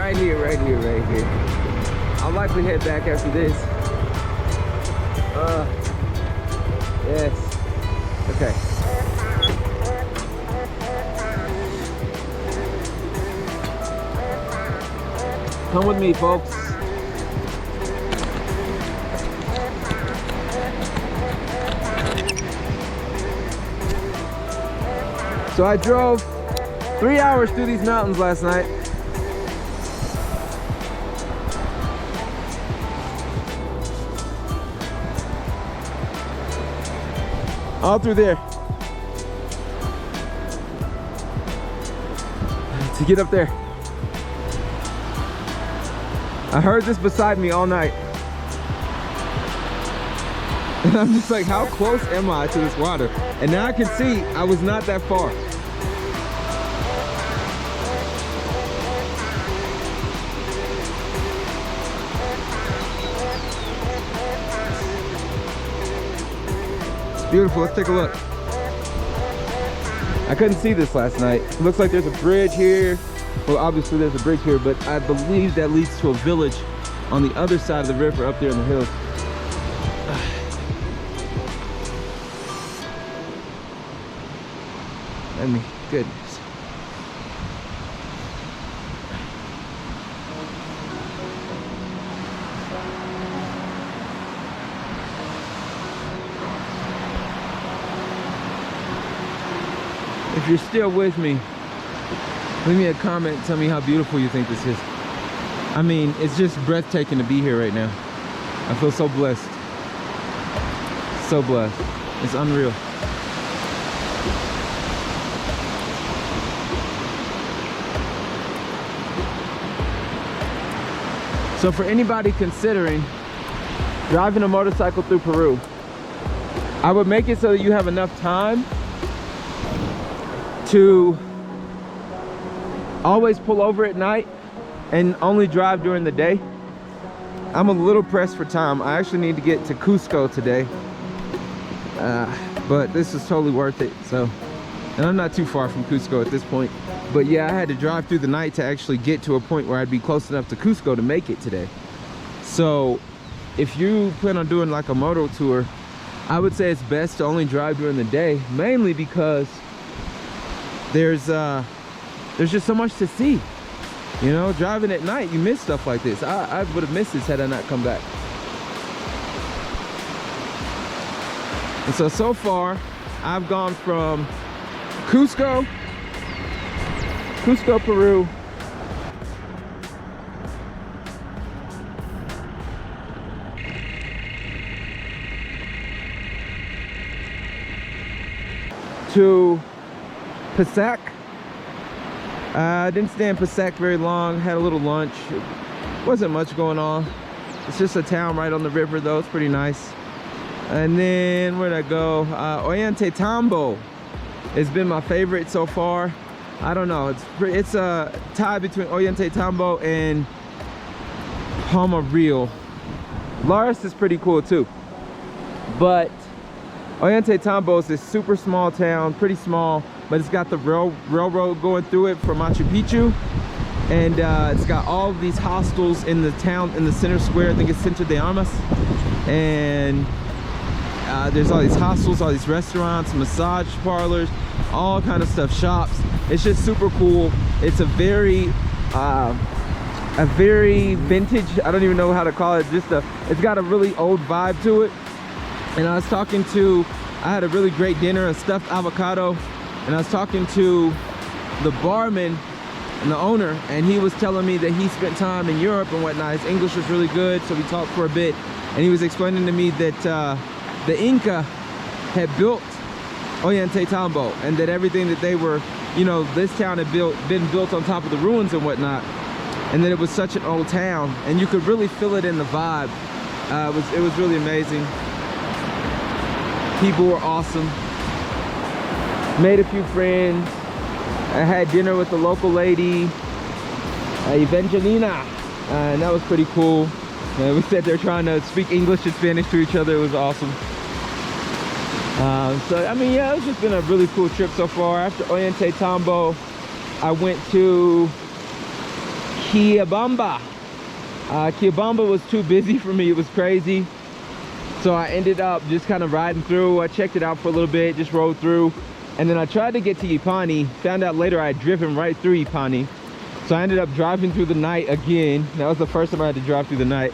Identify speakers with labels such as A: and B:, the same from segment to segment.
A: right here, right here, right here. I'll likely head back after this. Yes. Okay. Come with me, folks. So I drove 3 hours through these mountains last night. All through there. To get up there. I heard this beside me all night. And I'm just like, how close am I to this water? And now I can see I was not that far. It's beautiful, let's take a look. I couldn't see this last night. It looks like there's a bridge here. Well, obviously there's a bridge here, but I believe that leads to a village on the other side of the river up there in the hills. I mean, goodness. If you're still with me, leave me a comment, tell me how beautiful you think this is. I mean, it's just breathtaking to be here right now. I feel so blessed. So blessed. It's unreal. So for anybody considering driving a motorcycle through Peru, I would make it so that you have enough time to always pull over at night and only drive during the day. I'm a little pressed for time. I actually need to get to Cusco today, but this is totally worth it. So, and I'm not too far from Cusco at this point, but yeah, I had to drive through the night to actually get to a point where I'd be close enough to Cusco to make it today. So if you plan on doing like a moto tour, I would say it's best to only drive during the day, mainly because there's just so much to see. You know, driving at night, you miss stuff like this. I would have missed this had I not come back. And so far, I've gone from Cusco, Peru, to Pasac. I didn't stay in Pasac very long, had a little lunch. Wasn't much going on. It's just a town right on the river though, it's pretty nice. And then where'd I go? Ollantaytambo has been my favorite so far. I don't know, it's a tie between Ollantaytambo and Palmareal. Lares is pretty cool too. But Ollantaytambo is this super small town, pretty small, but it's got the railroad going through it for Machu Picchu. And it's got all of these hostels in the town, in the center square. I think it's Centro de Armas. And there's all these hostels, all these restaurants, massage parlors, all kind of stuff, shops. It's just super cool. It's a very vintage, I don't even know how to call it, it's got a really old vibe to it. And I had a really great dinner, a stuffed avocado, and I was talking to the barman and the owner, and he was telling me that he spent time in Europe and whatnot. His English was really good, so we talked for a bit, and he was explaining to me that the Inca had built Ollantaytambo, and that everything that they were, you know, this town had been built on top of the ruins and whatnot, and that it was such an old town, and you could really feel it in the vibe. It was really amazing. People were awesome. Made a few friends. I had dinner with the local lady, Evangelina, and that was pretty cool. We sat there trying to speak English and Spanish to each other. It was awesome. So I mean, yeah, it's just been a really cool trip so far. After Ollantaytambo, I went to Quillabamba. Quillabamba was too busy for me. It was crazy. So I ended up just kind of riding through. I checked it out for a little bit, just rode through. And then I tried to get to Ipani. Found out later I had driven right through Ipani. So I ended up driving through the night again. That was the first time I had to drive through the night.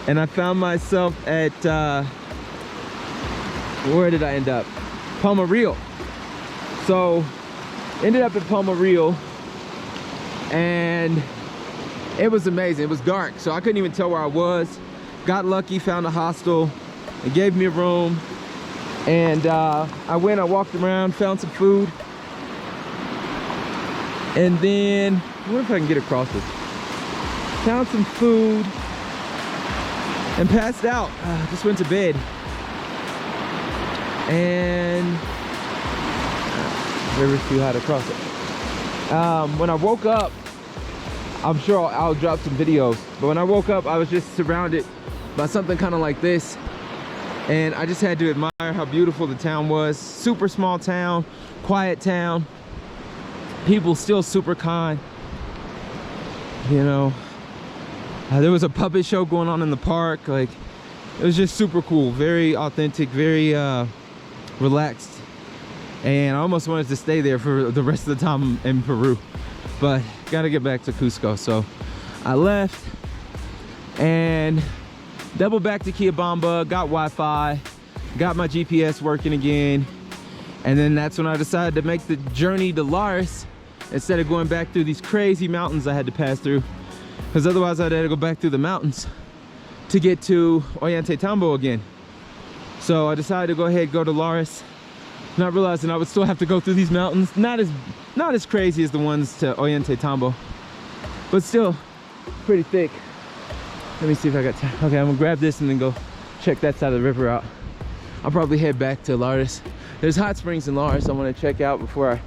A: And I found myself at, where did I end up? Palmareal. So ended up at Palmareal, and it was amazing. It was dark, so I couldn't even tell where I was. Got lucky, found a hostel. It gave me a room, and I walked around, found some food, and then, I wonder if I can get across this. Found some food, and passed out. Just went to bed. And never see how to cross it. When I woke up, I'm sure I'll drop some videos, but when I woke up, I was just surrounded by something kind of like this. And I just had to admire how beautiful the town was. Super small town, quiet town. People still super kind. You know, there was a puppet show going on in the park. Like, it was just super cool, very authentic, very relaxed. And I almost wanted to stay there for the rest of the time in Peru, but gotta get back to Cusco. So I left and doubled back to Quillabamba, got Wi-Fi, got my GPS working again. And then that's when I decided to make the journey to Lares instead of going back through these crazy mountains I had to pass through, because otherwise I'd have to go back through the mountains to get to Ollantaytambo again. So I decided to go ahead and go to Lares, not realizing I would still have to go through these mountains. Not as crazy as the ones to Ollantaytambo, but still pretty thick. Let me see if I got time. Okay, I'm gonna grab this and then go check that side of the river out. I'll probably head back to Lares. There's hot springs in Lares I want to check out before I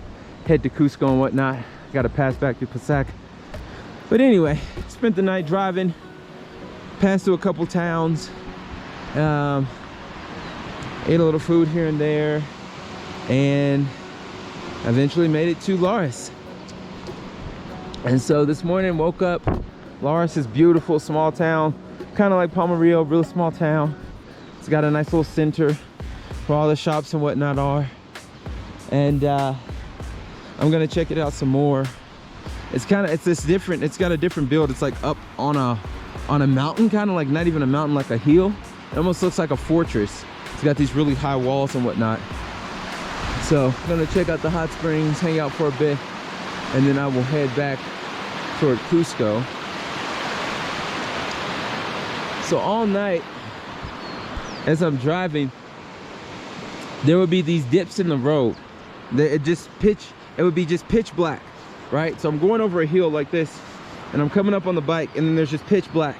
A: head to Cusco and whatnot. Gotta pass back through Pasac. But anyway, spent the night driving, passed through a couple towns, ate a little food here and there, and eventually made it to Lares. And so this morning, woke up. Lares is beautiful, small town, kind of like Palmareal, really small town. It's got a nice little center where all the shops and whatnot are. And I'm gonna check it out some more. It's got a different build. It's like up on a mountain, kind of like, not even a mountain, like a hill. It almost looks like a fortress. It's got these really high walls and whatnot. So I'm gonna check out the hot springs, hang out for a bit, and then I will head back toward Cusco. So all night, as I'm driving, there would be these dips in the road. It would be just pitch black, right? So I'm going over a hill like this, and I'm coming up on the bike, and then there's just pitch black.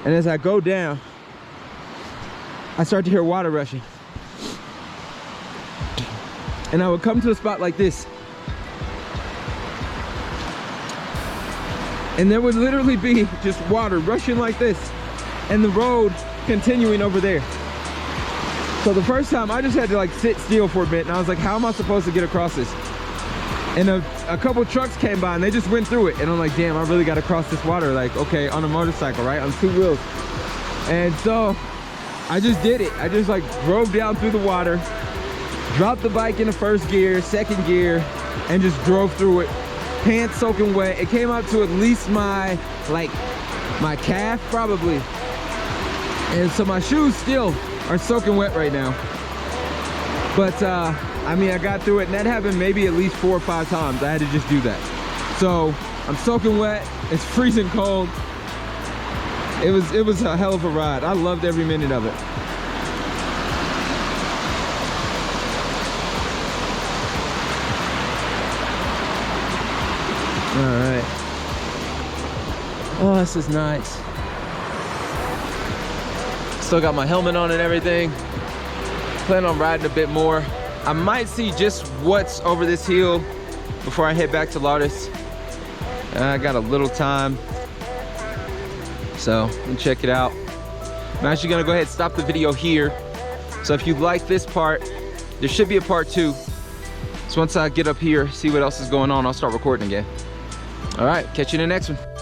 A: And as I go down, I start to hear water rushing. And I would come to a spot like this, and there would literally be just water rushing like this, and the road continuing over there. So the first time, I just had to like sit still for a bit, and I was like, how am I supposed to get across this? And a couple trucks came by and they just went through it, and I'm like, damn, I really got to cross this water, like, okay, on a motorcycle, right, on 2 wheels. And so I just did it. I just like drove down through the water, dropped the bike into first gear, second gear, and just drove through it, pants soaking wet. It came up to at least my calf probably. And so my shoes still are soaking wet right now. But I mean, I got through it, and that happened maybe at least 4 or 5 times. I had to just do that. So I'm soaking wet, it's freezing cold. It was a hell of a ride. I loved every minute of it. All right. Oh, this is nice. Still got my helmet on and everything. Plan on riding a bit more. I might see just what's over this hill before I head back to Lares. I got a little time, so let me check it out. I'm actually gonna go ahead and stop the video here. So if you like this part, there should be a part 2. So once I get up here, see what else is going on, I'll start recording again. All right, catch you in the next one.